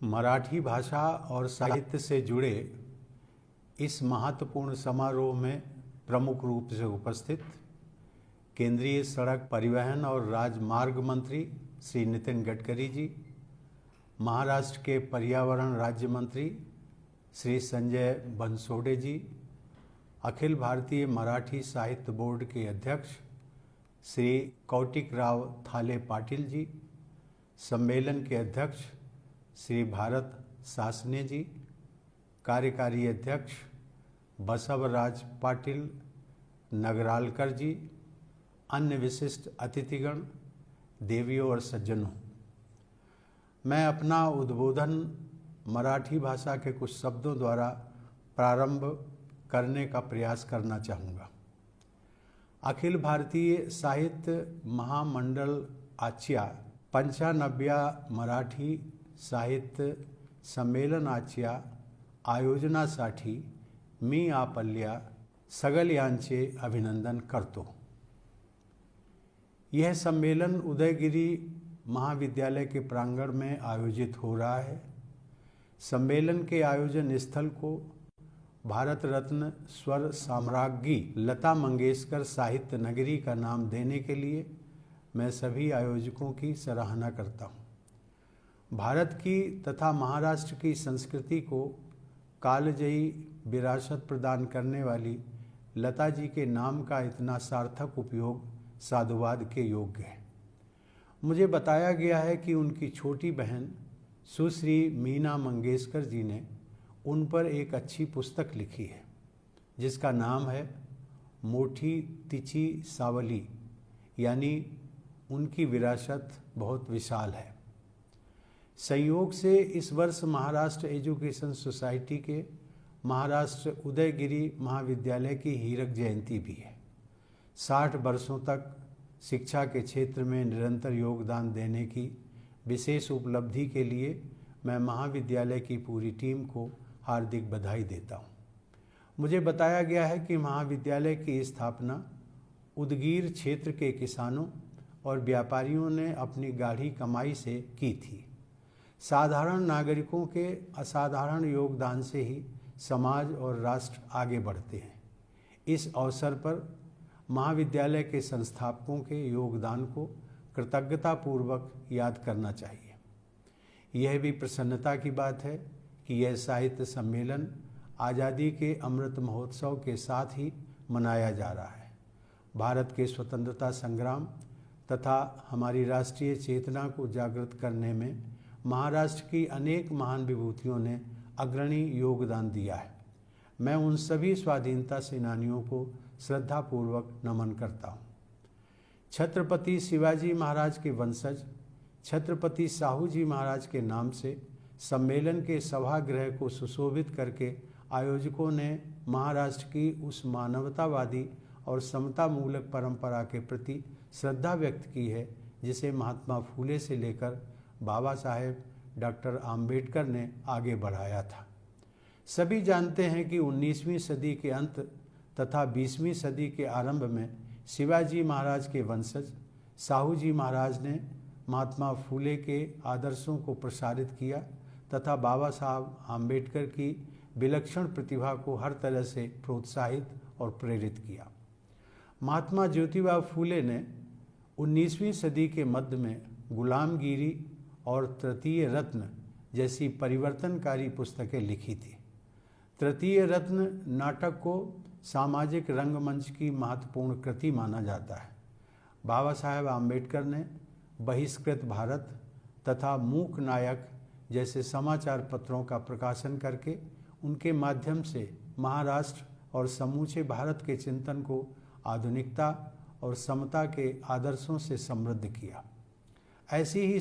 मराठी भाषा और साहित्य से जुड़े इस महत्वपूर्ण समारोह में प्रमुख रूप से उपस्थित केंद्रीय सड़क परिवहन और राजमार्ग मंत्री श्री नितिन गडकरी जी, महाराष्ट्र के पर्यावरण राज्य मंत्री श्री संजय बनसोडे जी, अखिल भारतीय मराठी साहित्य बोर्ड के अध्यक्ष श्री कौटिकराव थाले पाटिल जी, सम्मेलन के अध्यक्ष श्री भारत सासने जी, कार्यकारी अध्यक्ष बसवराज पाटिल नगरालकर जी, अन्य विशिष्ट अतिथिगण, देवियों और सज्जनों, मैं अपना उद्बोधन मराठी भाषा के कुछ शब्दों द्वारा प्रारंभ करने का प्रयास करना चाहूँगा। अखिल भारतीय साहित्य महामंडळ आजच्या 95व्या मराठी साहित्य संमेलनाच्या आयोजनासाठी मी आपल्या सगळ्यांचे अभिनंदन करतो। यह सम्मेलन उदयगिरी महाविद्यालय के प्रांगण में आयोजित हो रहा है। सम्मेलन के आयोजन स्थल को भारत रत्न स्वर साम्राज्ञी लता मंगेशकर साहित्य नगरी का नाम देने के लिए मैं सभी आयोजकों की सराहना करता हूँ। भारत की तथा महाराष्ट्र की संस्कृति को कालजयी विरासत प्रदान करने वाली लता जी के नाम का इतना सार्थक उपयोग साधुवाद के योग्य है। मुझे बताया गया है कि उनकी छोटी बहन सुश्री मीना मंगेशकर जी ने उन पर एक अच्छी पुस्तक लिखी है जिसका नाम है मोठी तिची सावली, यानी उनकी विरासत बहुत विशाल है। संयोग से इस वर्ष महाराष्ट्र एजुकेशन सोसाइटी के महाराष्ट्र उदयगिरी महाविद्यालय की हीरक जयंती भी है। 60 वर्षों तक शिक्षा के क्षेत्र में निरंतर योगदान देने की विशेष उपलब्धि के लिए मैं महाविद्यालय की पूरी टीम को हार्दिक बधाई देता हूँ। मुझे बताया गया है कि महाविद्यालय की स्थापना उदगीर क्षेत्र के किसानों और व्यापारियों ने अपनी गाढ़ी कमाई से की थी। साधारण नागरिकों के असाधारण योगदान से ही समाज और राष्ट्र आगे बढ़ते हैं। इस अवसर पर महाविद्यालय के संस्थापकों के योगदान को कृतज्ञतापूर्वक याद करना चाहिए। यह भी प्रसन्नता की बात है कि यह साहित्य सम्मेलन आज़ादी के अमृत महोत्सव के साथ ही मनाया जा रहा है। भारत के स्वतंत्रता संग्राम तथा हमारी राष्ट्रीय चेतना को जागृत करने में महाराष्ट्र की अनेक महान विभूतियों ने अग्रणी योगदान दिया है। मैं उन सभी स्वाधीनता सेनानियों को श्रद्धापूर्वक नमन करता हूँ। छत्रपति शिवाजी महाराज के वंशज छत्रपति साहू जी महाराज के नाम से सम्मेलन के सभागृह को सुशोभित करके आयोजकों ने महाराष्ट्र की उस मानवतावादी और समता मूलक परंपरा के प्रति श्रद्धा व्यक्त की है जिसे महात्मा फूले से लेकर बाबा साहेब डॉक्टर आम्बेडकर ने आगे बढ़ाया था। सभी जानते हैं कि 19वीं सदी के अंत तथा 20वीं सदी के आरंभ में शिवाजी महाराज के वंशज साहू जी महाराज ने महात्मा फूले के आदर्शों को प्रसारित किया तथा बाबा साहब आम्बेडकर की विलक्षण प्रतिभा को हर तरह से प्रोत्साहित और प्रेरित किया। महात्मा ज्योतिबा फूले ने 19वीं सदी के मध्य में गुलामगिरी और तृतीय रत्न जैसी परिवर्तनकारी पुस्तकें लिखी थी। तृतीय रत्न नाटक को सामाजिक रंगमंच की महत्वपूर्ण कृति माना जाता है। बाबा साहेब आम्बेडकर ने बहिष्कृत भारत तथा मूक नायक जैसे समाचार पत्रों का प्रकाशन करके उनके माध्यम से महाराष्ट्र और समूचे भारत के चिंतन को आधुनिकता और समता के आदर्शों से समृद्ध किया। ऐसी ही